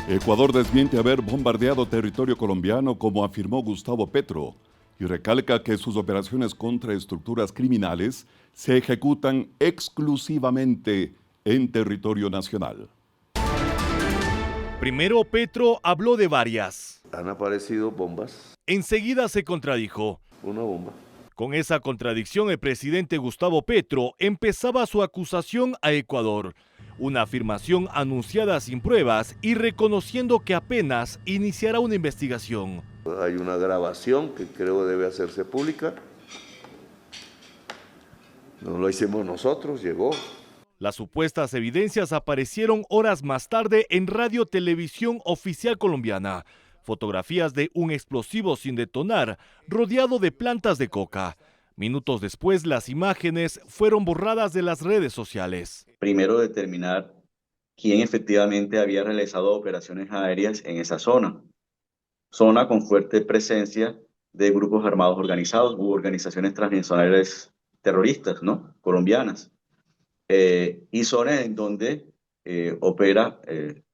Ecuador desmiente haber bombardeado territorio colombiano como afirmó Gustavo Petro y recalca que sus operaciones contra estructuras criminales se ejecutan exclusivamente en territorio nacional. Primero Petro habló de varias. Han aparecido bombas. Enseguida se contradijo. Una bomba. Con esa contradicción, el presidente Gustavo Petro empezaba su acusación a Ecuador. Una afirmación anunciada sin pruebas y reconociendo que apenas iniciará una investigación. Hay una grabación que creo debe hacerse pública. No lo hicimos nosotros, llegó. Las supuestas evidencias aparecieron horas más tarde en Radio Televisión Oficial Colombiana. Fotografías de un explosivo sin detonar, rodeado de plantas de coca. Minutos después, las imágenes fueron borradas de las redes sociales. Primero, determinar quién efectivamente había realizado operaciones aéreas en esa zona. Zona con fuerte presencia de grupos armados organizados u organizaciones transnacionales terroristas, ¿no? Colombianas. Y zonas en donde opera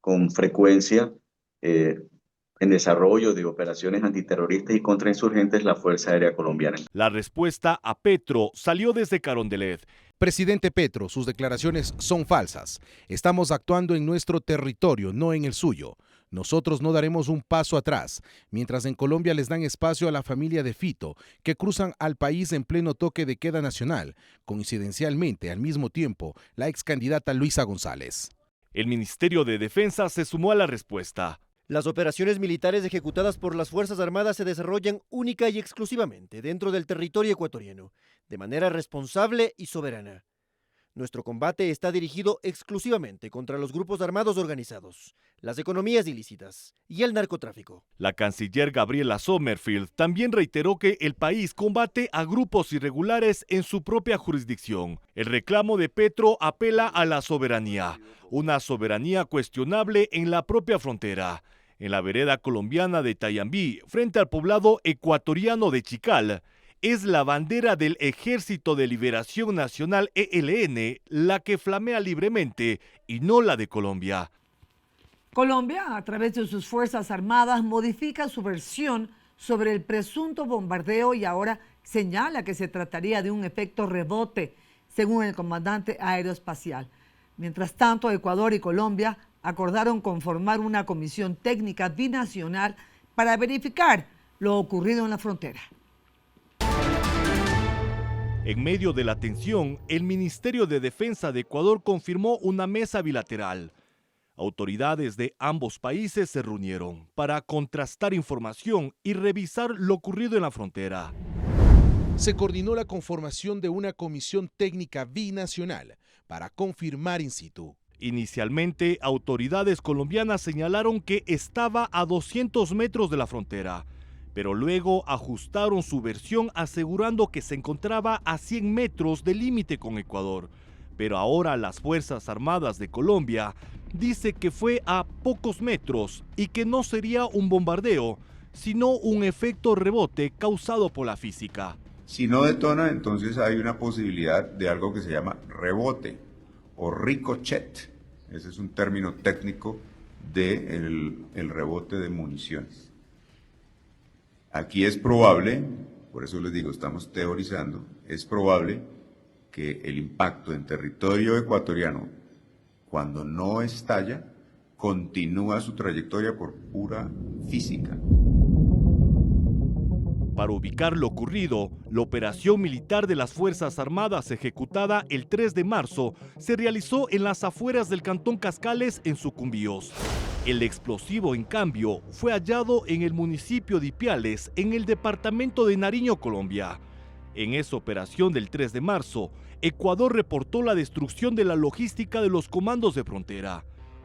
con frecuencia en desarrollo de operaciones antiterroristas y contrainsurgentes la Fuerza Aérea Colombiana. La respuesta a Petro salió desde Carondelet. Presidente Petro, sus declaraciones son falsas. Estamos actuando en nuestro territorio, no en el suyo. Nosotros no daremos un paso atrás, mientras en Colombia les dan espacio a la familia de Fito, que cruzan al país en pleno toque de queda nacional, coincidencialmente al mismo tiempo la ex candidata Luisa González. El Ministerio de Defensa se sumó a la respuesta. Las operaciones militares ejecutadas por las Fuerzas Armadas se desarrollan única y exclusivamente dentro del territorio ecuatoriano, de manera responsable y soberana. Nuestro combate está dirigido exclusivamente contra los grupos armados organizados, las economías ilícitas y el narcotráfico. La canciller Gabriela Sommerfield también reiteró que el país combate a grupos irregulares en su propia jurisdicción. El reclamo de Petro apela a la soberanía, una soberanía cuestionable en la propia frontera. En la vereda colombiana de Tayambí, frente al poblado ecuatoriano de Chical, es la bandera del Ejército de Liberación Nacional ELN la que flamea libremente y no la de Colombia. Colombia, a través de sus Fuerzas Armadas, modifica su versión sobre el presunto bombardeo y ahora señala que se trataría de un efecto rebote, según el comandante aeroespacial. Mientras tanto, Ecuador y Colombia acordaron conformar una comisión técnica binacional para verificar lo ocurrido en la frontera. En medio de la tensión, el Ministerio de Defensa de Ecuador confirmó una mesa bilateral. Autoridades de ambos países se reunieron para contrastar información y revisar lo ocurrido en la frontera. Se coordinó la conformación de una comisión técnica binacional para confirmar in situ. Inicialmente, autoridades colombianas señalaron que estaba a 200 metros de la frontera, pero luego ajustaron su versión asegurando que se encontraba a 100 metros del límite con Ecuador. Pero ahora las Fuerzas Armadas de Colombia dice que fue a pocos metros y que no sería un bombardeo, sino un efecto rebote causado por la física. Si no detona, entonces hay una posibilidad de algo que se llama rebote o ricochet. Ese es un término técnico del rebote de municiones. Aquí es probable, por eso les digo, estamos teorizando, es probable que el impacto en territorio ecuatoriano, cuando no estalla, continúa su trayectoria por pura física. Para ubicar lo ocurrido, la operación militar de las Fuerzas Armadas ejecutada el 3 de marzo se realizó en las afueras del cantón Cascales en Sucumbíos. El explosivo, en cambio, fue hallado en el municipio de Ipiales, en el departamento de Nariño, Colombia. En esa operación del 3 de marzo, Ecuador reportó la destrucción de la logística de los comandos de frontera.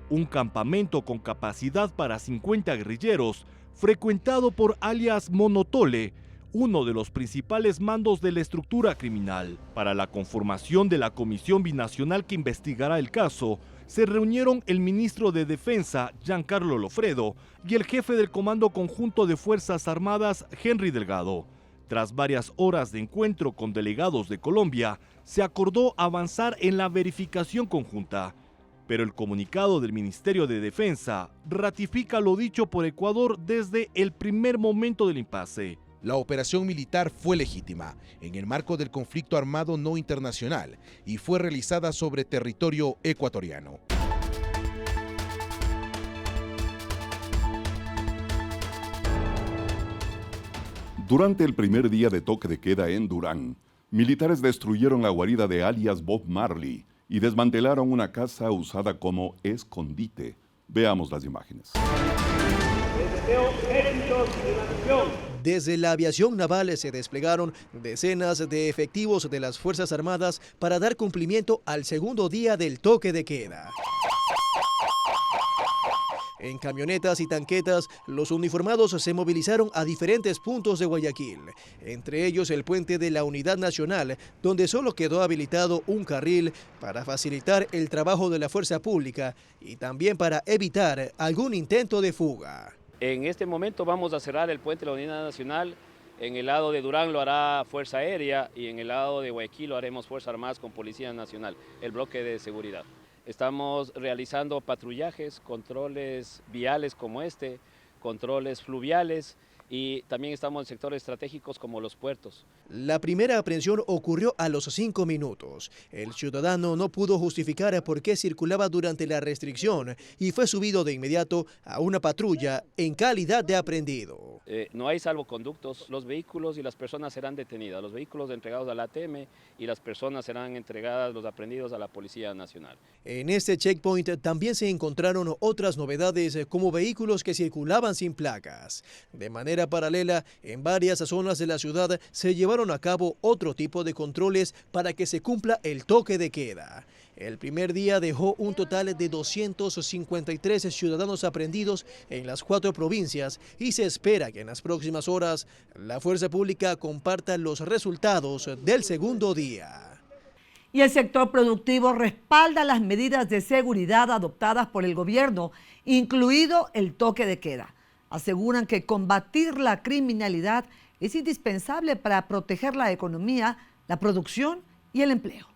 Un campamento con capacidad para 50 guerrilleros, frecuentado por alias Monotole, uno de los principales mandos de la estructura criminal. Para la conformación de la comisión binacional que investigará el caso, se reunieron el ministro de Defensa, Giancarlo Lofredo, y el jefe del Comando Conjunto de Fuerzas Armadas, Henry Delgado. Tras varias horas de encuentro con delegados de Colombia, se acordó avanzar en la verificación conjunta. Pero el comunicado del Ministerio de Defensa ratifica lo dicho por Ecuador desde el primer momento del impasse. La operación militar fue legítima en el marco del conflicto armado no internacional y fue realizada sobre territorio ecuatoriano. Durante el primer día de toque de queda en Durán, militares destruyeron la guarida de alias Bob Marley y desmantelaron una casa usada como escondite. Veamos las imágenes. Desde la aviación naval se desplegaron decenas de efectivos de las Fuerzas Armadas para dar cumplimiento al segundo día del toque de queda. En camionetas y tanquetas, los uniformados se movilizaron a diferentes puntos de Guayaquil, entre ellos el puente de la Unidad Nacional, donde solo quedó habilitado un carril para facilitar el trabajo de la fuerza pública y también para evitar algún intento de fuga. En este momento vamos a cerrar el puente de la Unidad Nacional. En el lado de Durán lo hará Fuerza Aérea y en el lado de Guayaquil lo haremos Fuerzas Armadas con Policía Nacional, el bloque de seguridad. Estamos realizando patrullajes, controles viales como este, controles fluviales y también estamos en sectores estratégicos como los puertos. La primera aprehensión ocurrió a los 5 minutos. El ciudadano no pudo justificar por qué circulaba durante la restricción y fue subido de inmediato a una patrulla en calidad de aprehendido. No hay salvoconductos, los vehículos y las personas serán detenidas, los vehículos entregados al ATM y las personas serán entregadas, los aprehendidos, a la Policía Nacional. En este checkpoint también se encontraron otras novedades como vehículos que circulaban sin placas. De manera paralela, en varias zonas de la ciudad se llevaron a cabo otro tipo de controles para que se cumpla el toque de queda. El primer día dejó un total de 253 ciudadanos aprehendidos en las 4 provincias y se espera que en las próximas horas la fuerza pública comparta los resultados del segundo día. Y el sector productivo respalda las medidas de seguridad adoptadas por el gobierno, incluido el toque de queda. Aseguran que combatir la criminalidad es indispensable para proteger la economía, la producción y el empleo.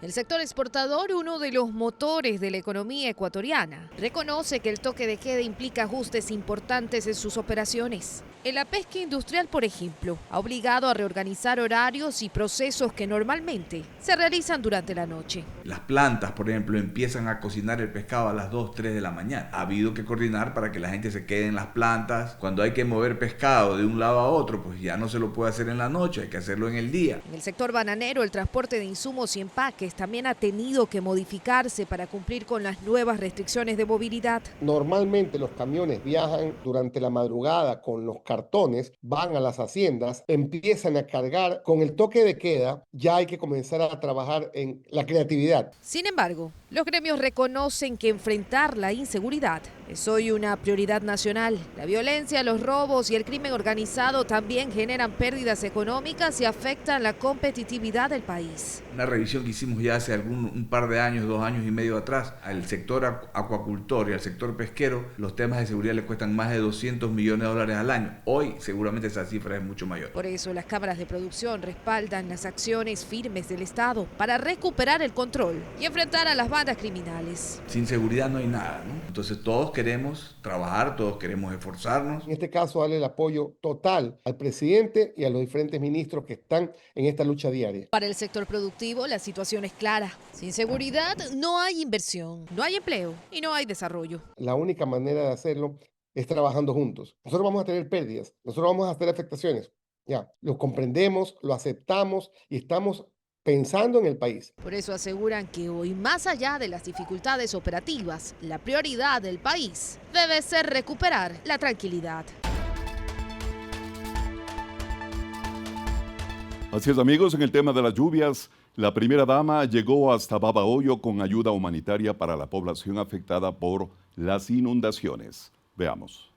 El sector exportador, uno de los motores de la economía ecuatoriana, reconoce que el toque de queda implica ajustes importantes en sus operaciones. En la pesca industrial, por ejemplo, ha obligado a reorganizar horarios y procesos que normalmente se realizan durante la noche. Las plantas, por ejemplo, empiezan a cocinar el pescado a las 2, 3 de la mañana. Ha habido que coordinar para que la gente se quede en las plantas. Cuando hay que mover pescado de un lado a otro, pues ya no se lo puede hacer en la noche, hay que hacerlo en el día. En el sector bananero, el transporte de insumos y empaques también ha tenido que modificarse para cumplir con las nuevas restricciones de movilidad. Normalmente los camiones viajan durante la madrugada con los cartones, van a las haciendas, empiezan a cargar. Con el toque de queda ya hay que comenzar a trabajar en la creatividad. Sin embargo, los gremios reconocen que enfrentar la inseguridad es hoy una prioridad nacional. La violencia, los robos y el crimen organizado también generan pérdidas económicas y afectan la competitividad del país. Una revisión que hicimos ya hace un par de años, 2 años y medio atrás, al sector acuacultor y al sector pesquero, los temas de seguridad le cuestan más de $200 millones al año. Hoy seguramente esa cifra es mucho mayor. Por eso las cámaras de producción respaldan las acciones firmes del Estado para recuperar el control y enfrentar a las bandas criminales. Sin seguridad no hay nada, ¿no? Entonces todos queremos trabajar, todos queremos esforzarnos. En este caso, darle el apoyo total al presidente y a los diferentes ministros que están en esta lucha diaria. Para el sector productivo, la situación es clara. Sin seguridad no hay inversión, no hay empleo y no hay desarrollo. La única manera de hacerlo es trabajando juntos. Nosotros vamos a tener pérdidas, nosotros vamos a tener afectaciones. Ya, lo comprendemos, lo aceptamos y estamos pensando en el país. Por eso aseguran que hoy, más allá de las dificultades operativas, la prioridad del país debe ser recuperar la tranquilidad. Así es, amigos, en el tema de las lluvias, la primera dama llegó hasta Babahoyo con ayuda humanitaria para la población afectada por las inundaciones. Veamos.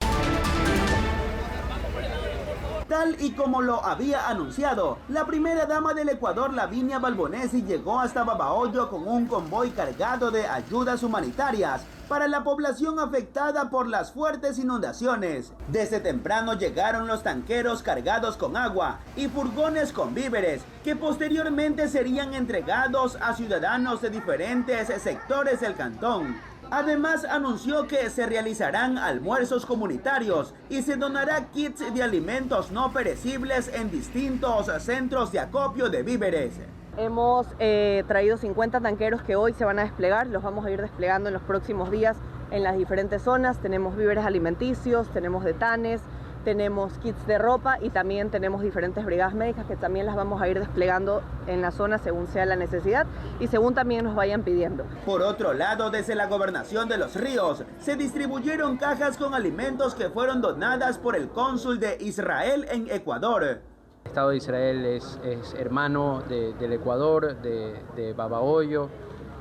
Tal y como lo había anunciado, la primera dama del Ecuador, Lavinia Balbonesi, llegó hasta Babahoyo con un convoy cargado de ayudas humanitarias para la población afectada por las fuertes inundaciones. Desde temprano llegaron los tanqueros cargados con agua y furgones con víveres, que posteriormente serían entregados a ciudadanos de diferentes sectores del cantón. Además, anunció que se realizarán almuerzos comunitarios y se donará kits de alimentos no perecibles en distintos centros de acopio de víveres. Hemos traído 50 tanqueros que hoy se van a desplegar, los vamos a ir desplegando en los próximos días en las diferentes zonas. Tenemos víveres alimenticios, tenemos detanes, tenemos kits de ropa y también tenemos diferentes brigadas médicas que también las vamos a ir desplegando en la zona según sea la necesidad y según también nos vayan pidiendo. Por otro lado, desde la Gobernación de Los Ríos, se distribuyeron cajas con alimentos que fueron donadas por el cónsul de Israel en Ecuador. El Estado de Israel es hermano del Ecuador, de Babahoyo,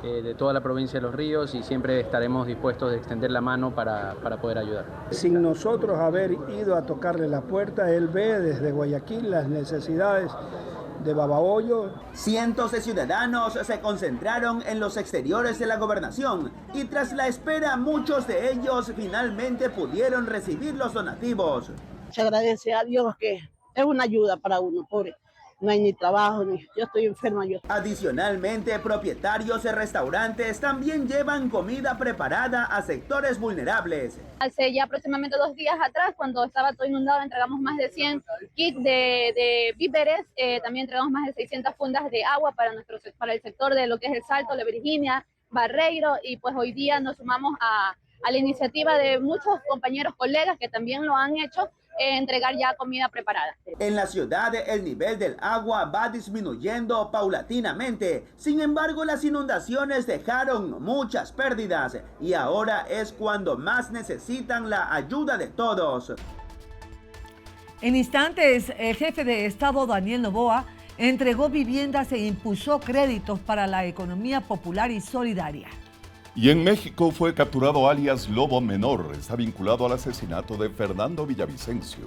de toda la provincia de Los Ríos, y siempre estaremos dispuestos de extender la mano para poder ayudar. Sin nosotros haber ido a tocarle la puerta, él ve desde Guayaquil las necesidades de Babahoyo. Cientos de ciudadanos se concentraron en los exteriores de la gobernación y tras la espera muchos de ellos finalmente pudieron recibir los donativos. Se agradece a Dios que es una ayuda para uno, pobre. No hay ni trabajo, yo estoy enferma. Adicionalmente, propietarios de restaurantes también llevan comida preparada a sectores vulnerables. Hace ya aproximadamente 2 días atrás, cuando estaba todo inundado, entregamos más de 100 kits de víveres, también entregamos más de 600 fundas de agua para el sector de lo que es el Salto, la Virginia, Barreiro, y pues hoy día nos sumamos a la iniciativa de muchos compañeros, colegas que también lo han hecho, entregar ya comida preparada. En la ciudad el nivel del agua va disminuyendo paulatinamente, sin embargo las inundaciones dejaron muchas pérdidas y ahora es cuando más necesitan la ayuda de todos. En instantes, el jefe de Estado Daniel Noboa entregó viviendas e impulsó créditos para la economía popular y solidaria. Y en México fue capturado alias Lobo Menor. Está vinculado al asesinato de Fernando Villavicencio.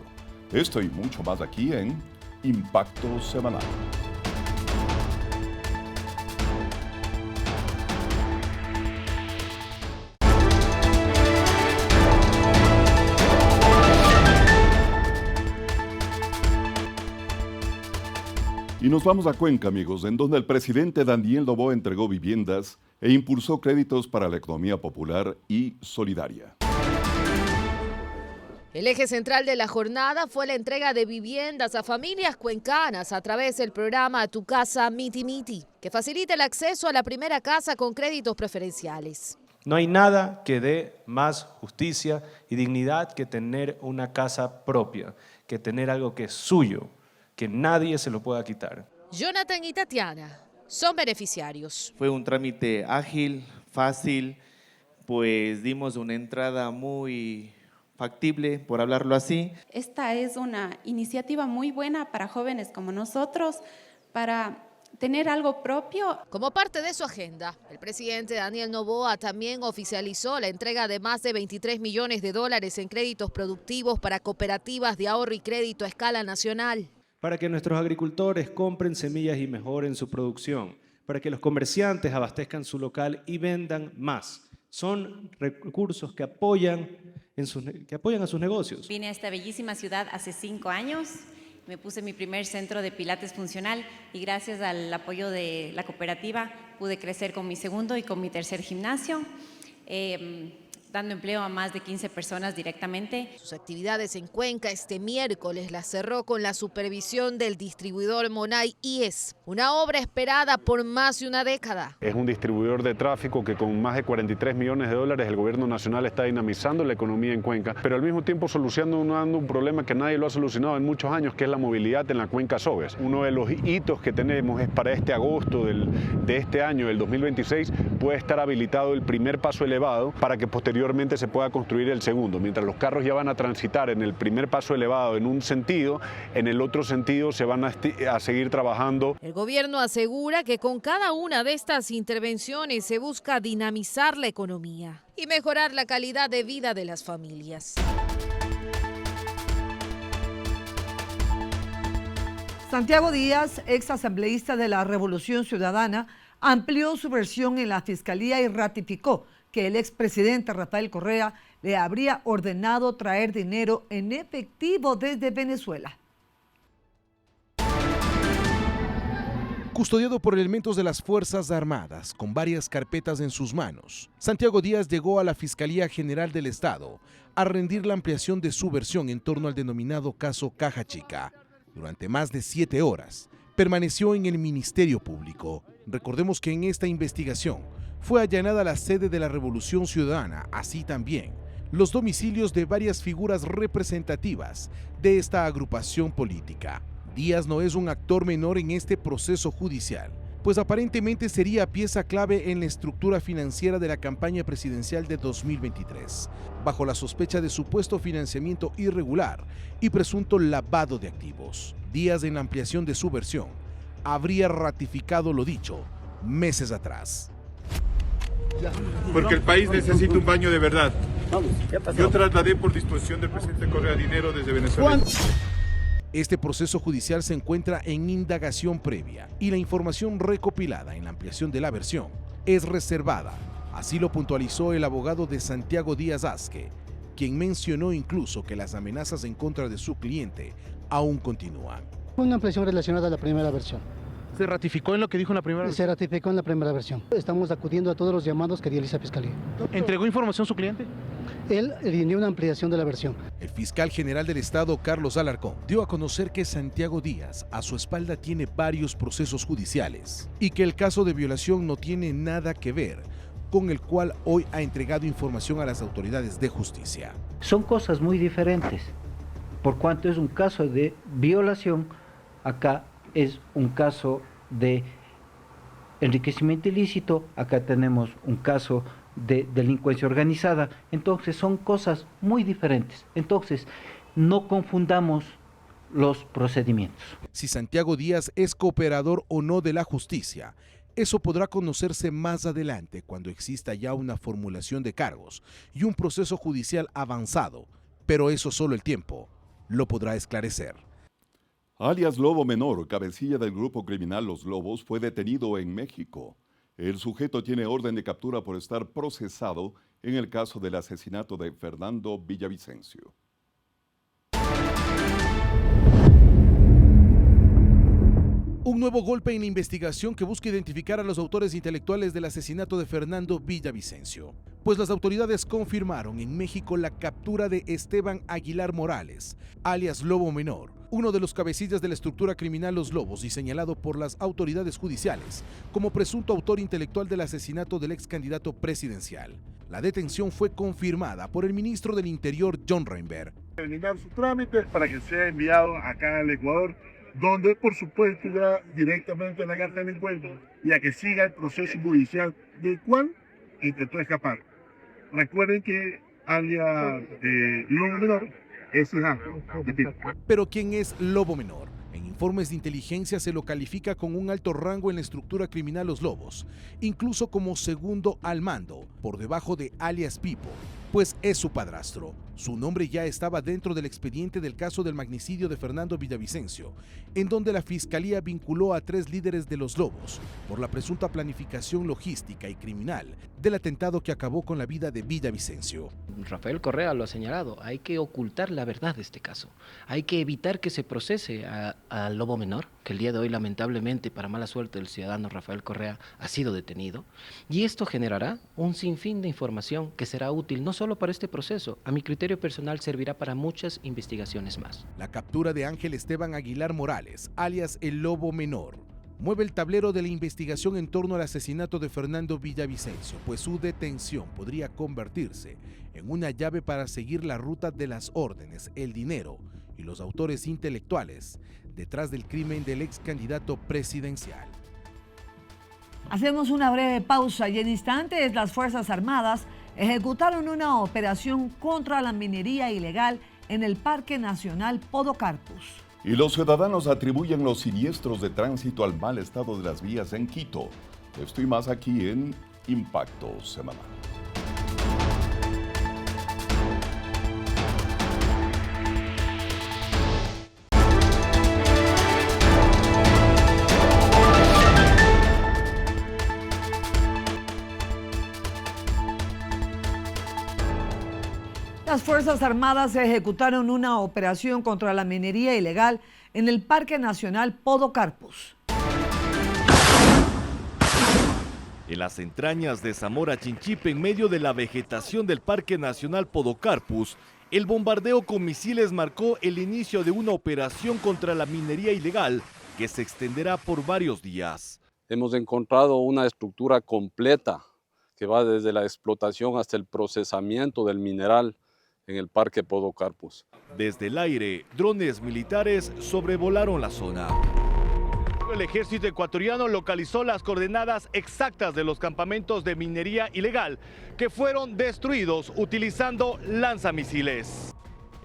Esto y mucho más aquí en Impacto Semanal. Y nos vamos a Cuenca, amigos, en donde el presidente Daniel Noboa entregó viviendas e impulsó créditos para la economía popular y solidaria. El eje central de la jornada fue la entrega de viviendas a familias cuencanas a través del programa Tu Casa Miti Miti, que facilita el acceso a la primera casa con créditos preferenciales. No hay nada que dé más justicia y dignidad que tener una casa propia, que tener algo que es suyo, que nadie se lo pueda quitar. Jonathan y Tatiana son beneficiarios. Fue un trámite ágil, fácil, pues dimos una entrada muy factible, por hablarlo así. Esta es una iniciativa muy buena para jóvenes como nosotros, para tener algo propio. Como parte de su agenda, el presidente Daniel Noboa también oficializó la entrega de más de $23 millones en créditos productivos para cooperativas de ahorro y crédito a escala nacional. Para que nuestros agricultores compren semillas y mejoren su producción, para que los comerciantes abastezcan su local y vendan más. Son recursos que apoyan a sus negocios. Vine a esta bellísima ciudad hace 5 años, me puse mi primer centro de pilates funcional y gracias al apoyo de la cooperativa pude crecer con mi segundo y con mi tercer gimnasio. Dando empleo a más de 15 personas directamente. Sus actividades en Cuenca este miércoles las cerró con la supervisión del distribuidor Monay IES, una obra esperada por más de una década. Es un distribuidor de tráfico que con más de $43 millones el gobierno nacional está dinamizando la economía en Cuenca, pero al mismo tiempo solucionando un problema que nadie lo ha solucionado en muchos años, que es la movilidad en la Cuenca Sogues. Uno de los hitos que tenemos es para este agosto de este año, del 2026, puede estar habilitado el primer paso elevado para que posteriormente se pueda construir el segundo. Mientras los carros ya van a transitar en el primer paso elevado en un sentido, en el otro sentido se van a seguir trabajando. El gobierno asegura que con cada una de estas intervenciones se busca dinamizar la economía y mejorar la calidad de vida de las familias. Santiago Díaz, ex asambleísta de la Revolución Ciudadana, amplió su versión en la Fiscalía y ratificó que el expresidente Rafael Correa le habría ordenado traer dinero en efectivo desde Venezuela. Custodiado por elementos de las Fuerzas Armadas, con varias carpetas en sus manos, Santiago Díaz llegó a la Fiscalía General del Estado a rendir la ampliación de su versión en torno al denominado caso Caja Chica. Durante más de 7 horas, permaneció en el Ministerio Público. Recordemos que en esta investigación fue allanada la sede de la Revolución Ciudadana, así también los domicilios de varias figuras representativas de esta agrupación política. Díaz no es un actor menor en este proceso judicial, pues aparentemente sería pieza clave en la estructura financiera de la campaña presidencial de 2023, bajo la sospecha de supuesto financiamiento irregular y presunto lavado de activos. Díaz, en la ampliación de su versión, habría ratificado lo dicho meses atrás. Porque el país necesita un baño de verdad. Yo trasladé por disposición del presidente Correa dinero desde Venezuela. Este proceso judicial se encuentra en indagación previa y la información recopilada en la ampliación de la versión es reservada. Así lo puntualizó el abogado de Santiago Díaz Asque, quien mencionó incluso que las amenazas en contra de su cliente aún continúan. Una ampliación relacionada a la primera versión. ¿Se ratificó en lo que dijo en la primera versión? Se ratificó en la primera versión. Estamos acudiendo a todos los llamados que realiza Fiscalía. ¿Entregó información su cliente? Él rindió una ampliación de la versión. El fiscal general del Estado, Carlos Alarcón, dio a conocer que Santiago Díaz a su espalda tiene varios procesos judiciales y que el caso de violación no tiene nada que ver con el cual hoy ha entregado información a las autoridades de justicia. Son cosas muy diferentes. Por cuanto es un caso de violación, acá es un caso de enriquecimiento ilícito, acá tenemos un caso de delincuencia organizada, entonces son cosas muy diferentes. Entonces, no confundamos los procedimientos. Si Santiago Díaz es cooperador o no de la justicia, eso podrá conocerse más adelante cuando exista ya una formulación de cargos y un proceso judicial avanzado, pero eso solo el tiempo lo podrá esclarecer. Alias Lobo Menor, cabecilla del grupo criminal Los Lobos, fue detenido en México. El sujeto tiene orden de captura por estar procesado en el caso del asesinato de Fernando Villavicencio. Un nuevo golpe en la investigación que busca identificar a los autores intelectuales del asesinato de Fernando Villavicencio, pues las autoridades confirmaron en México la captura de Esteban Aguilar Morales, alias Lobo Menor, uno de los cabecillas de la estructura criminal Los Lobos y señalado por las autoridades judiciales como presunto autor intelectual del asesinato del ex candidato presidencial. La detención fue confirmada por el ministro del Interior, John Reinberg. Terminar sus trámites para que sea enviado acá al Ecuador, donde por supuesto ya directamente a la carta de encuentro y a que siga el proceso judicial del cual intentó escapar. Recuerden que alias Lobo Menor es hija. Pero ¿quién es Lobo Menor? En informes de inteligencia se lo califica con un alto rango en la estructura criminal Los Lobos, incluso como segundo al mando, por debajo de alias Pipo, pues es su padrastro. Su nombre ya estaba dentro del expediente del caso del magnicidio de Fernando Villavicencio, en donde la Fiscalía vinculó a 3 líderes de Los Lobos por la presunta planificación logística y criminal del atentado que acabó con la vida de Villavicencio. Rafael Correa lo ha señalado, hay que ocultar la verdad de este caso, hay que evitar que se procese al Lobo Menor, que el día de hoy lamentablemente, para mala suerte del ciudadano Rafael Correa, ha sido detenido, y esto generará un sinfín de información que será útil no solo para este proceso, a mi criterio personal servirá para muchas investigaciones más. La captura de Ángel Esteban Aguilar Morales, alias el Lobo Menor, mueve el tablero de la investigación en torno al asesinato de Fernando Villavicencio, pues su detención podría convertirse en una llave para seguir la ruta de las órdenes, el dinero y los autores intelectuales detrás del crimen del ex candidato presidencial. Hacemos una breve pausa y en instantes las Fuerzas Armadas ejecutaron una operación contra la minería ilegal en el Parque Nacional Podocarpus. Y los ciudadanos atribuyen los siniestros de tránsito al mal estado de las vías en Quito. Esto y más aquí en Impacto Semanal. Las Fuerzas Armadas ejecutaron una operación contra la minería ilegal en el Parque Nacional Podocarpus. En las entrañas de Zamora Chinchipe, en medio de la vegetación del Parque Nacional Podocarpus, el bombardeo con misiles marcó el inicio de una operación contra la minería ilegal que se extenderá por varios días. Hemos encontrado una estructura completa que va desde la explotación hasta el procesamiento del mineral en el Parque Podocarpus. Desde el aire, drones militares sobrevolaron la zona. El ejército ecuatoriano localizó las coordenadas exactas de los campamentos de minería ilegal que fueron destruidos utilizando lanzamisiles.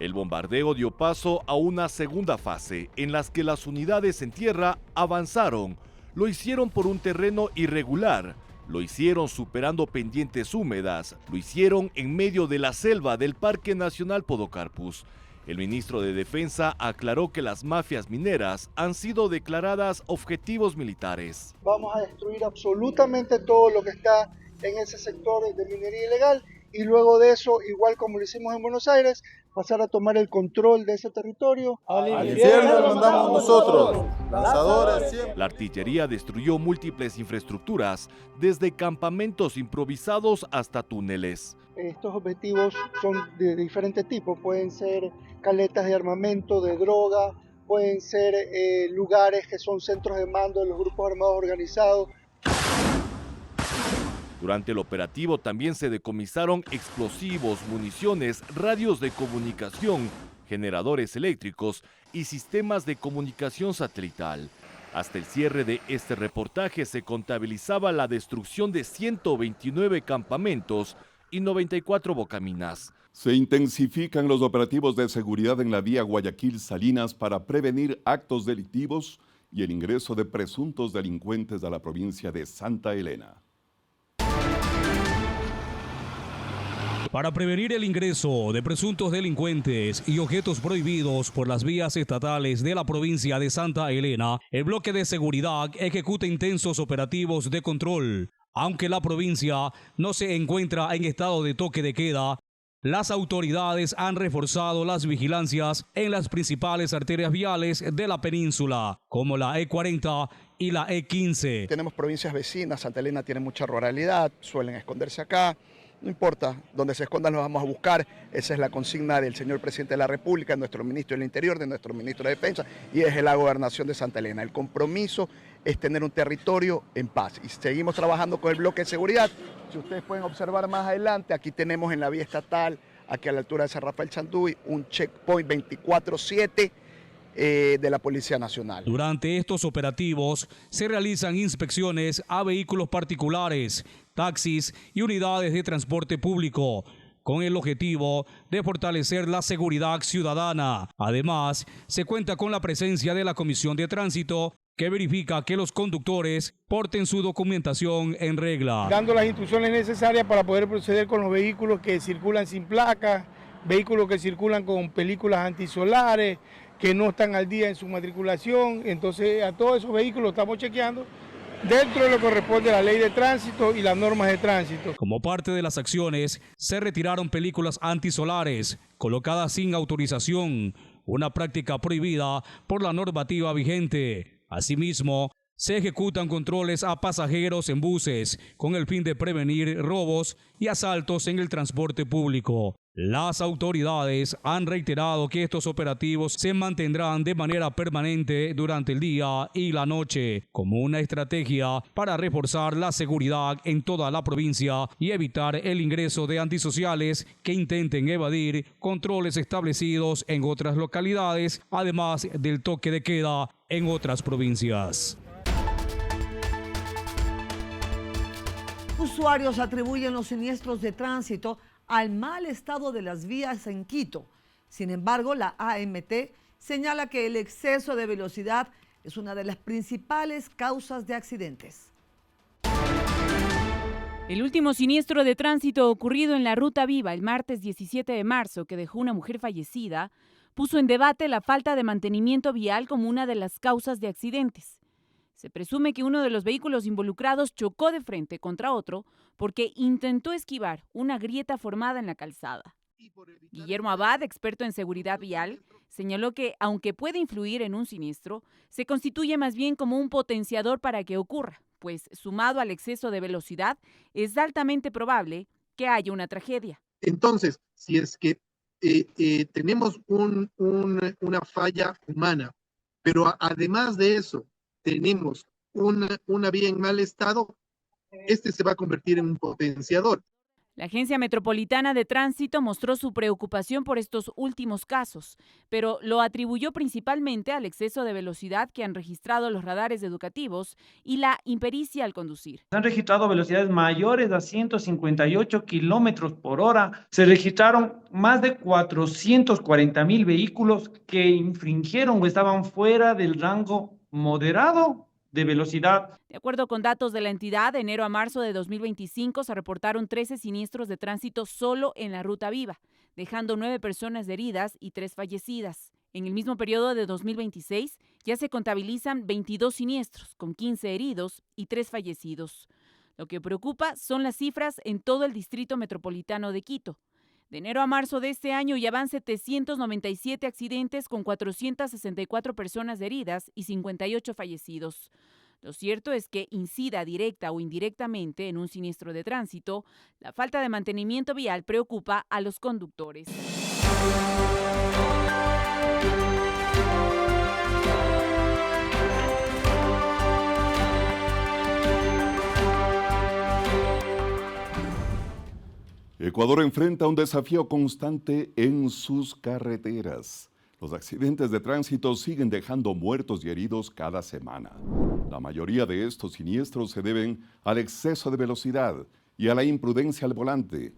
El bombardeo dio paso a una segunda fase en la que las unidades en tierra avanzaron. Lo hicieron por un terreno irregular, lo hicieron superando pendientes húmedas, lo hicieron en medio de la selva del Parque Nacional Podocarpus. El ministro de Defensa aclaró que las mafias mineras han sido declaradas objetivos militares. Vamos a destruir absolutamente todo lo que está en ese sector de minería ilegal y luego de eso, igual como lo hicimos en Buenos Aires, pasar a tomar el control de ese territorio. Al infierno lo mandamos nosotros, lanzadores siempre. La artillería destruyó múltiples infraestructuras, desde campamentos improvisados hasta túneles. Estos objetivos son de diferentes tipos, pueden ser caletas de armamento, de droga, pueden ser lugares que son centros de mando de los grupos armados organizados. Durante el operativo también se decomisaron explosivos, municiones, radios de comunicación, generadores eléctricos y sistemas de comunicación satelital. Hasta el cierre de este reportaje se contabilizaba la destrucción de 129 campamentos y 94 bocaminas. Se intensifican los operativos de seguridad en la vía Guayaquil-Salinas para prevenir actos delictivos y el ingreso de presuntos delincuentes a la provincia de Santa Elena. Para prevenir el ingreso de presuntos delincuentes y objetos prohibidos por las vías estatales de la provincia de Santa Elena, el bloque de seguridad ejecuta intensos operativos de control. Aunque la provincia no se encuentra en estado de toque de queda, las autoridades han reforzado las vigilancias en las principales arterias viales de la península, como la E40 y la E15. Tenemos provincias vecinas, Santa Elena tiene mucha ruralidad, suelen esconderse acá. No importa, donde se escondan los vamos a buscar. Esa es la consigna del señor presidente de la República, de nuestro ministro del Interior, de nuestro ministro de Defensa y es la gobernación de Santa Elena. El compromiso es tener un territorio en paz y seguimos trabajando con el bloque de seguridad. Si ustedes pueden observar más adelante, aquí tenemos en la vía estatal, aquí a la altura de San Rafael Chanduy, un checkpoint 24/7 de la Policía Nacional. Durante estos operativos se realizan inspecciones a vehículos particulares, taxis y unidades de transporte público, con el objetivo de fortalecer la seguridad ciudadana. Además, se cuenta con la presencia de la Comisión de Tránsito, que verifica que los conductores porten su documentación en regla. Dando las instrucciones necesarias para poder proceder con los vehículos que circulan sin placas, vehículos que circulan con películas antisolares, que no están al día en su matriculación. Entonces a todos esos vehículos estamos chequeando dentro de lo que corresponde a la ley de tránsito y las normas de tránsito. Como parte de las acciones, se retiraron películas antisolares colocadas sin autorización, una práctica prohibida por la normativa vigente. Asimismo, se ejecutan controles a pasajeros en buses con el fin de prevenir robos y asaltos en el transporte público. Las autoridades han reiterado que estos operativos se mantendrán de manera permanente durante el día y la noche, como una estrategia para reforzar la seguridad en toda la provincia y evitar el ingreso de antisociales que intenten evadir controles establecidos en otras localidades, además del toque de queda en otras provincias. Usuarios atribuyen los siniestros de tránsito al mal estado de las vías en Quito. Sin embargo, la AMT señala que el exceso de velocidad es una de las principales causas de accidentes. El último siniestro de tránsito ocurrido en la Ruta Viva el martes 17 de marzo, que dejó una mujer fallecida, puso en debate la falta de mantenimiento vial como una de las causas de accidentes. Se presume que uno de los vehículos involucrados chocó de frente contra otro porque intentó esquivar una grieta formada en la calzada. Guillermo Abad, experto en seguridad vial, señaló que, aunque puede influir en un siniestro, se constituye más bien como un potenciador para que ocurra, pues sumado al exceso de velocidad, es altamente probable que haya una tragedia. Entonces, si es que tenemos una falla humana, pero además de eso tenemos una vía en mal estado, este se va a convertir en un potenciador. La Agencia Metropolitana de Tránsito mostró su preocupación por estos últimos casos, pero lo atribuyó principalmente al exceso de velocidad que han registrado los radares educativos y la impericia al conducir. Se han registrado velocidades mayores a 158 kilómetros por hora. Se registraron más de 440,000 vehículos que infringieron o estaban fuera del rango moderado de velocidad. De acuerdo con datos de la entidad, de enero a marzo de 2025 se reportaron 13 siniestros de tránsito solo en la Ruta Viva, dejando 9 personas heridas y 3 fallecidas. En el mismo periodo de 2026 ya se contabilizan 22 siniestros, con 15 heridos y 3 fallecidos. Lo que preocupa son las cifras en todo el Distrito Metropolitano de Quito. De enero a marzo de este año ya van 797 accidentes con 464 personas heridas y 58 fallecidos. Lo cierto es que incida directa o indirectamente en un siniestro de tránsito, la falta de mantenimiento vial preocupa a los conductores. Ecuador enfrenta un desafío constante en sus carreteras. Los accidentes de tránsito siguen dejando muertos y heridos cada semana. La mayoría de estos siniestros se deben al exceso de velocidad y a la imprudencia al volante.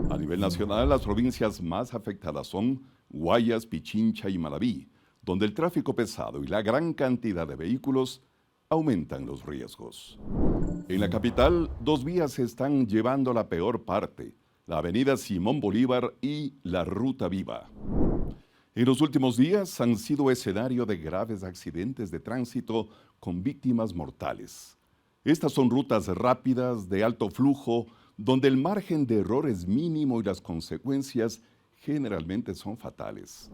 A nivel nacional, las provincias más afectadas son Guayas, Pichincha y Manabí, donde el tráfico pesado y la gran cantidad de vehículos aumentan los riesgos. En la capital, 2 vías se están llevando la peor parte: la avenida Simón Bolívar y la Ruta Viva. En los últimos días han sido escenario de graves accidentes de tránsito con víctimas mortales. Estas son rutas rápidas, de alto flujo, donde el margen de error es mínimo y las consecuencias generalmente son fatales.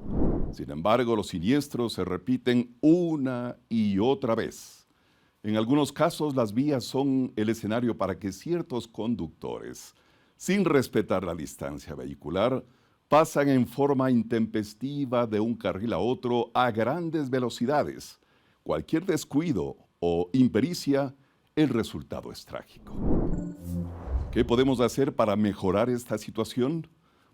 Sin embargo, los siniestros se repiten una y otra vez. En algunos casos, las vías son el escenario para que ciertos conductores, sin respetar la distancia vehicular, pasan en forma intempestiva de un carril a otro a grandes velocidades. Cualquier descuido o impericia, el resultado es trágico. ¿Qué podemos hacer para mejorar esta situación?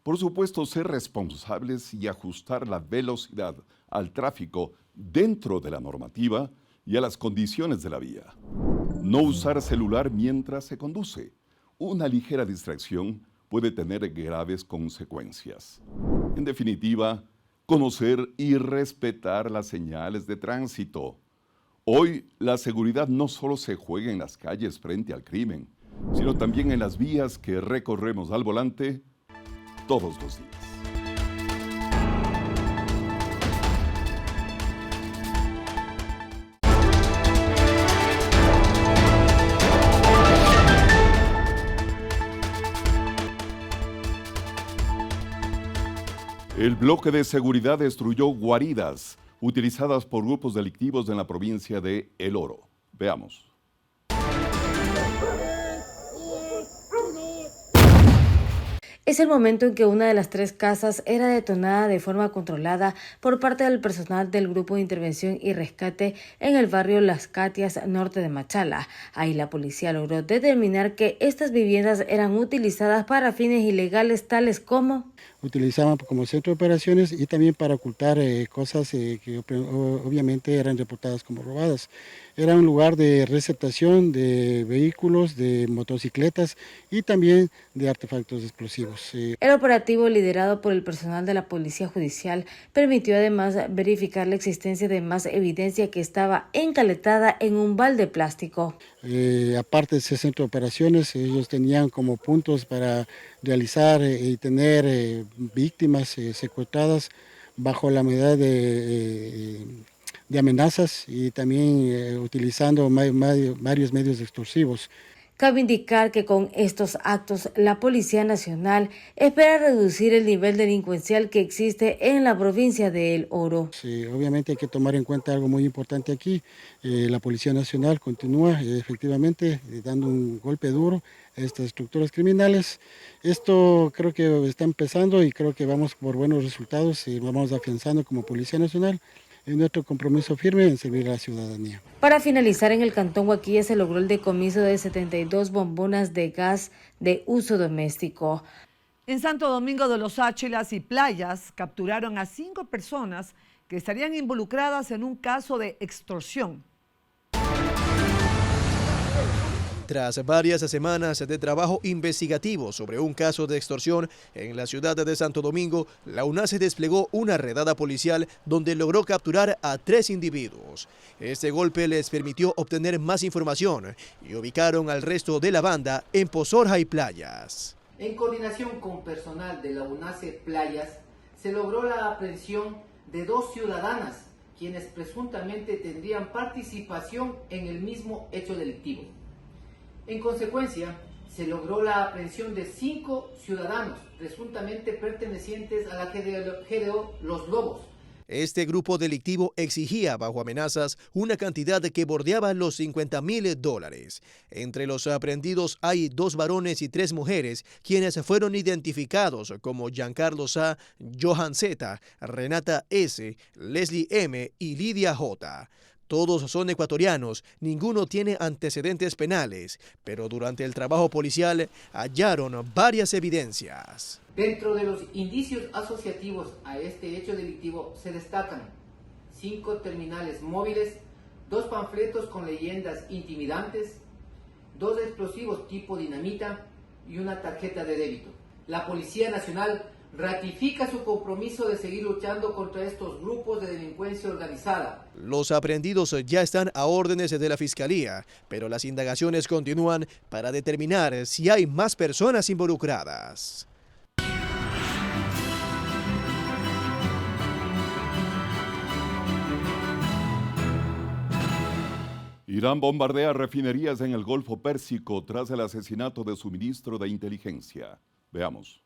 Por supuesto, ser responsables y ajustar la velocidad al tráfico dentro de la normativa y a las condiciones de la vía. No usar celular mientras se conduce. Una ligera distracción puede tener graves consecuencias. En definitiva, conocer y respetar las señales de tránsito. Hoy, la seguridad no solo se juega en las calles frente al crimen, sino también en las vías que recorremos al volante todos los días. El bloque de seguridad destruyó guaridas utilizadas por grupos delictivos en la provincia de El Oro. Veamos. Es el momento en que una de las 3 casas era detonada de forma controlada por parte del personal del Grupo de Intervención y Rescate en el barrio Las Catias, norte de Machala. Ahí la policía logró determinar que estas viviendas eran utilizadas para fines ilegales tales como... Utilizaban como centro de operaciones y también para ocultar cosas que obviamente eran reportadas como robadas. Era un lugar de receptación de vehículos, de motocicletas y también de artefactos explosivos. El operativo, liderado por el personal de la Policía Judicial, permitió además verificar la existencia de más evidencia que estaba encaletada en un balde plástico. Aparte de ese centro de operaciones, ellos tenían como puntos para realizar y tener víctimas secuestradas bajo la medida de amenazas y también utilizando varios medios extorsivos. Cabe indicar que con estos actos la Policía Nacional espera reducir el nivel delincuencial que existe en la provincia de El Oro. Sí, obviamente hay que tomar en cuenta algo muy importante aquí. La Policía Nacional continúa efectivamente dando un golpe duro a estas estructuras criminales. Esto creo que está empezando y creo que vamos por buenos resultados y vamos afianzando como Policía Nacional en nuestro compromiso firme en servir a la ciudadanía. Para finalizar, en el Cantón Guaquilla se logró el decomiso de 72 bombonas de gas de uso doméstico. En Santo Domingo de los Áchilas y Playas capturaron a 5 personas que estarían involucradas en un caso de extorsión. Tras varias semanas de trabajo investigativo sobre un caso de extorsión en la ciudad de Santo Domingo, la UNACE desplegó una redada policial donde logró capturar a 3 individuos. Este golpe les permitió obtener más información y ubicaron al resto de la banda en Pozorja y Playas. En coordinación con personal de la UNACE Playas, se logró la aprehensión de 2 ciudadanas, quienes presuntamente tendrían participación en el mismo hecho delictivo. En consecuencia, se logró la aprehensión de 5 ciudadanos, presuntamente pertenecientes a la GDO Los Lobos. Este grupo delictivo exigía bajo amenazas una cantidad que bordeaba los $50.000. Entre los aprehendidos hay 2 varones y 3 mujeres, quienes fueron identificados como Giancarlo A., Johan Z., Renata S., Leslie M. y Lidia J. Todos son ecuatorianos, ninguno tiene antecedentes penales, pero durante el trabajo policial hallaron varias evidencias. Dentro de los indicios asociativos a este hecho delictivo se destacan 5 terminales móviles, 2 panfletos con leyendas intimidantes, 2 explosivos tipo dinamita y una tarjeta de débito. La Policía Nacional ratifica su compromiso de seguir luchando contra estos grupos de delincuencia organizada. Los aprehendidos ya están a órdenes de la Fiscalía, pero las indagaciones continúan para determinar si hay más personas involucradas. Irán bombardea refinerías en el Golfo Pérsico tras el asesinato de su ministro de Inteligencia. Veamos.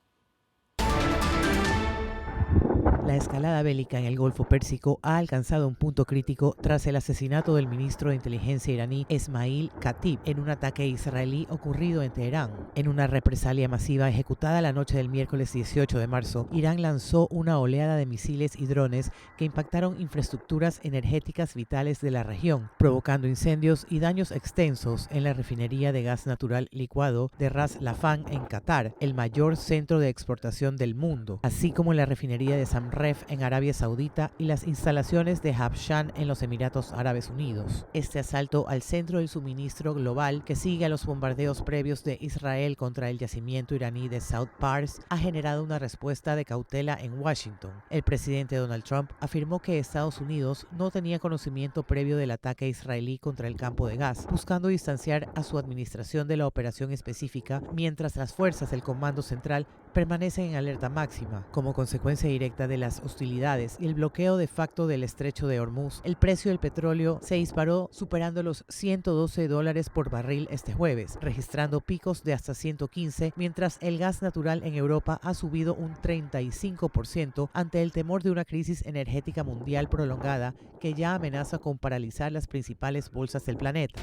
La escalada bélica en el Golfo Pérsico ha alcanzado un punto crítico tras el asesinato del ministro de Inteligencia iraní Esmail Khatib en un ataque israelí ocurrido en Teherán. En una represalia masiva ejecutada la noche del miércoles 18 de marzo, Irán lanzó una oleada de misiles y drones que impactaron infraestructuras energéticas vitales de la región, provocando incendios y daños extensos en la refinería de gas natural licuado de Ras Laffan en Qatar, el mayor centro de exportación del mundo, así como en la refinería de Samref en Arabia Saudita y las instalaciones de Habshan en los Emiratos Árabes Unidos. Este asalto al centro del suministro global, que sigue a los bombardeos previos de Israel contra el yacimiento iraní de South Pars, ha generado una respuesta de cautela en Washington. El presidente Donald Trump afirmó que Estados Unidos no tenía conocimiento previo del ataque israelí contra el campo de gas, buscando distanciar a su administración de la operación específica, mientras las fuerzas del Comando Central permanecen en alerta máxima. Como consecuencia directa de las hostilidades y el bloqueo de facto del estrecho de Hormuz, el precio del petróleo se disparó superando los $112 por barril este jueves, registrando picos de hasta 115, mientras el gas natural en Europa ha subido un 35% ante el temor de una crisis energética mundial prolongada que ya amenaza con paralizar las principales bolsas del planeta.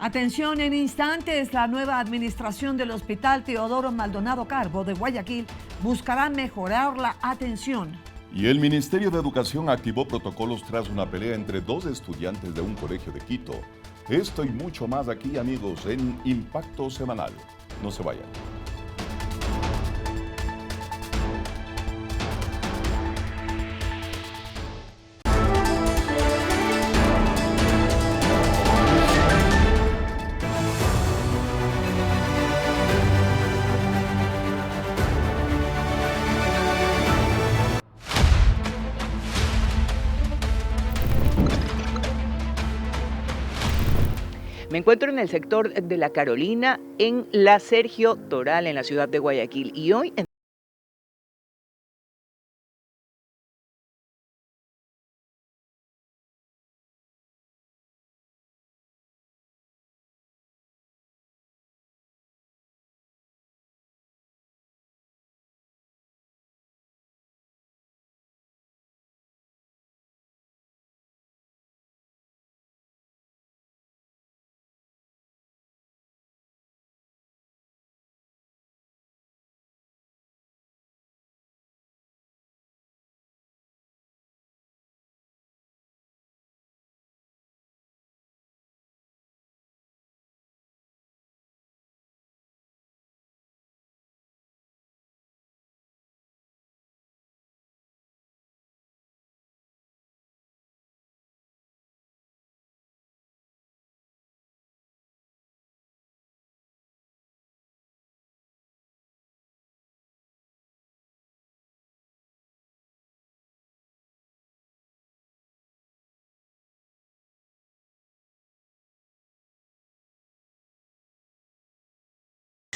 Atención, en instantes, la nueva administración del Hospital Teodoro Maldonado Carbo de Guayaquil buscará mejorar la atención. Y el Ministerio de Educación activó protocolos tras una pelea entre 2 estudiantes de un colegio de Quito. Esto y mucho más aquí, amigos, en Impacto Semanal. No se vayan. Me encuentro en el sector de La Carolina, en la Sergio Toral, en la ciudad de Guayaquil, y hoy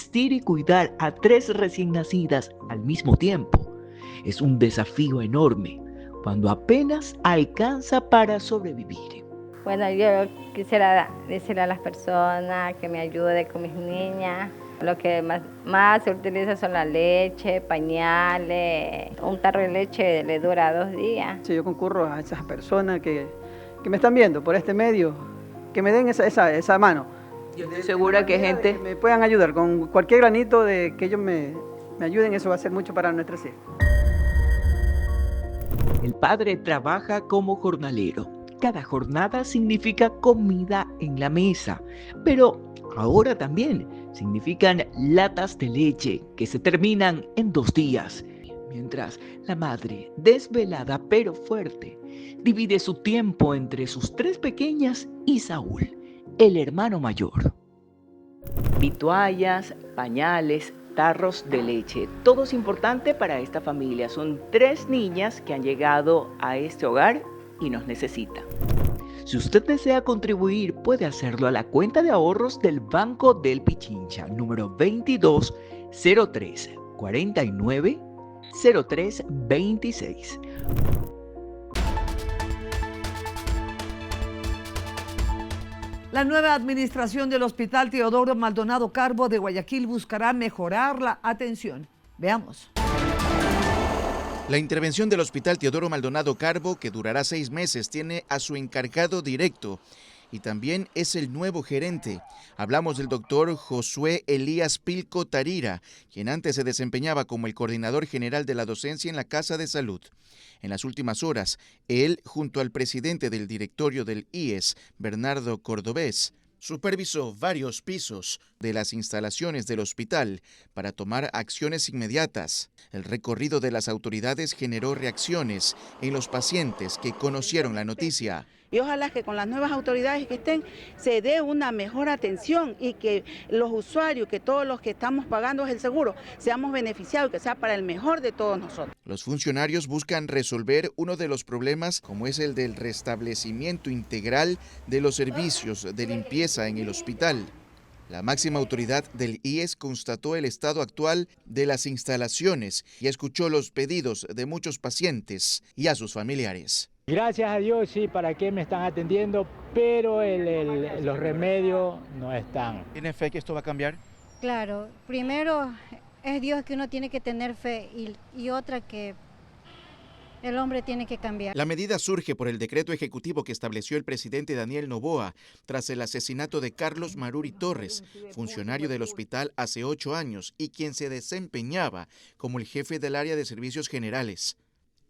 vestir y cuidar a 3 recién nacidas al mismo tiempo es un desafío enorme cuando apenas alcanza para sobrevivir. Bueno, yo quisiera decirle a las personas que me ayuden con mis niñas. Lo que más se utiliza son la leche, pañales. Un tarro de leche le dura 2 días. Sí, yo concurro a esas personas que me están viendo por este medio, que me den esa mano. Yo estoy segura que gente me puedan ayudar con cualquier granito de que ellos me ayuden, eso va a ser mucho para nuestras hijas. El padre trabaja como jornalero. Cada jornada significa comida en la mesa, pero ahora también significan latas de leche que se terminan en 2 días, mientras la madre, desvelada pero fuerte, divide su tiempo entre sus 3 pequeñas y Saúl, el hermano mayor. Toallas, pañales, tarros de leche, todo es importante para esta familia. Son 3 niñas que han llegado a este hogar y nos necesitan. Si usted desea contribuir, puede hacerlo a la cuenta de ahorros del Banco del Pichincha, número 2203 49 03 26. La nueva administración del Hospital Teodoro Maldonado Carbo de Guayaquil buscará mejorar la atención. Veamos. La intervención del Hospital Teodoro Maldonado Carbo, que durará 6 meses, tiene a su encargado directo y también es el nuevo gerente. Hablamos del doctor Josué Elías Pilco Tarira, quien antes se desempeñaba como el coordinador general de la docencia en la Casa de Salud. En las últimas horas, él, junto al presidente del directorio del IES, Bernardo Cordobés, supervisó varios pisos de las instalaciones del hospital para tomar acciones inmediatas. El recorrido de las autoridades generó reacciones en los pacientes que conocieron la noticia. Y ojalá que con las nuevas autoridades que estén se dé una mejor atención y que los usuarios, que todos los que estamos pagando el seguro, seamos beneficiados y que sea para el mejor de todos nosotros. Los funcionarios buscan resolver uno de los problemas, como es el del restablecimiento integral de los servicios de limpieza en el hospital. La máxima autoridad del IES constató el estado actual de las instalaciones y escuchó los pedidos de muchos pacientes y a sus familiares. Gracias a Dios, sí, para qué me están atendiendo, pero los remedios no están. ¿Tiene fe que esto va a cambiar? Claro, primero es Dios que uno tiene que tener fe y otra que el hombre tiene que cambiar. La medida surge por el decreto ejecutivo que estableció el presidente Daniel Noboa tras el asesinato de Carlos Maruri Torres, funcionario del hospital hace 8 años y quien se desempeñaba como el jefe del área de servicios generales.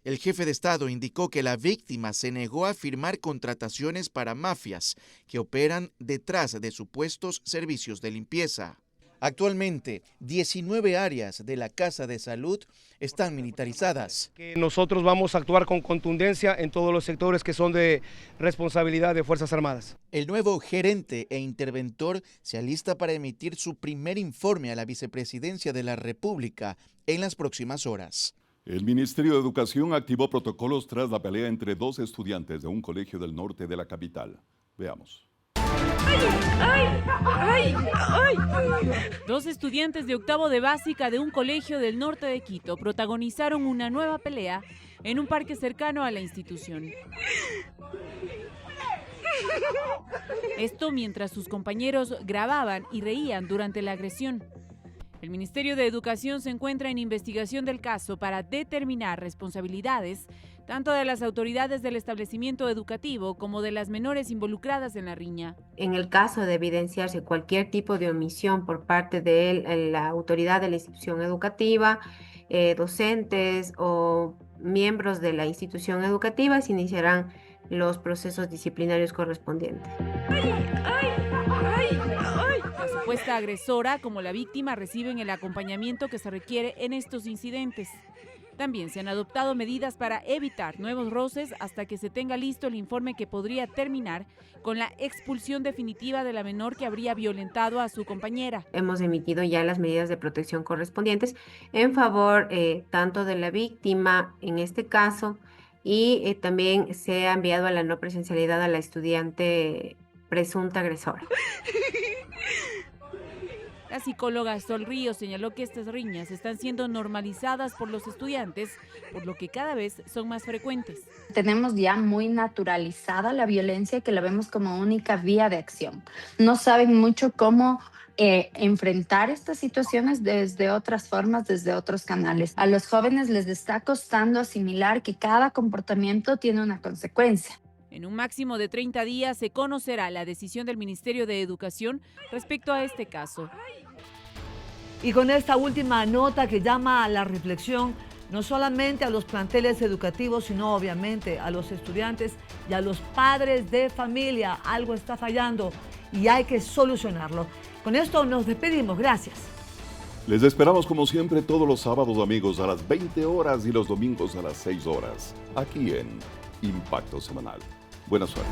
El jefe de Estado indicó que la víctima se negó a firmar contrataciones para mafias que operan detrás de supuestos servicios de limpieza. Actualmente, 19 áreas de la Casa de Salud están militarizadas. Nosotros vamos a actuar con contundencia en todos los sectores que son de responsabilidad de Fuerzas Armadas. El nuevo gerente e interventor se alista para emitir su primer informe a la Vicepresidencia de la República en las próximas horas. El Ministerio de Educación activó protocolos tras la pelea entre 2 estudiantes de un colegio del norte de la capital. Veamos. ¡Ay! 2 estudiantes de octavo de básica de un colegio del norte de Quito protagonizaron una nueva pelea en un parque cercano a la institución. Esto mientras sus compañeros grababan y reían durante la agresión. El Ministerio de Educación se encuentra en investigación del caso para determinar responsabilidades tanto de las autoridades del establecimiento educativo como de las menores involucradas en la riña. En el caso de evidenciarse cualquier tipo de omisión por parte de la autoridad de la institución educativa, docentes o miembros de la institución educativa, se iniciarán los procesos disciplinarios correspondientes. La supuesta agresora como la víctima reciben el acompañamiento que se requiere en estos incidentes. También se han adoptado medidas para evitar nuevos roces hasta que se tenga listo el informe que podría terminar con la expulsión definitiva de la menor que habría violentado a su compañera. Hemos emitido ya las medidas de protección correspondientes en favor tanto de la víctima en este caso y también se ha enviado a la no presencialidad a la estudiante presunta agresora. La psicóloga Sol Ríos señaló que estas riñas están siendo normalizadas por los estudiantes, por lo que cada vez son más frecuentes. Tenemos ya muy naturalizada la violencia, que la vemos como única vía de acción. No saben mucho cómo enfrentar estas situaciones desde otras formas, desde otros canales. A los jóvenes les está costando asimilar que cada comportamiento tiene una consecuencia. En un máximo de 30 días se conocerá la decisión del Ministerio de Educación respecto a este caso. Y con esta última nota que llama a la reflexión, no solamente a los planteles educativos, sino obviamente a los estudiantes y a los padres de familia. Algo está fallando y hay que solucionarlo. Con esto nos despedimos. Gracias. Les esperamos como siempre todos los sábados, amigos, a las 20 horas y los domingos a las 6 horas, aquí en Impacto Semanal. Buena suerte.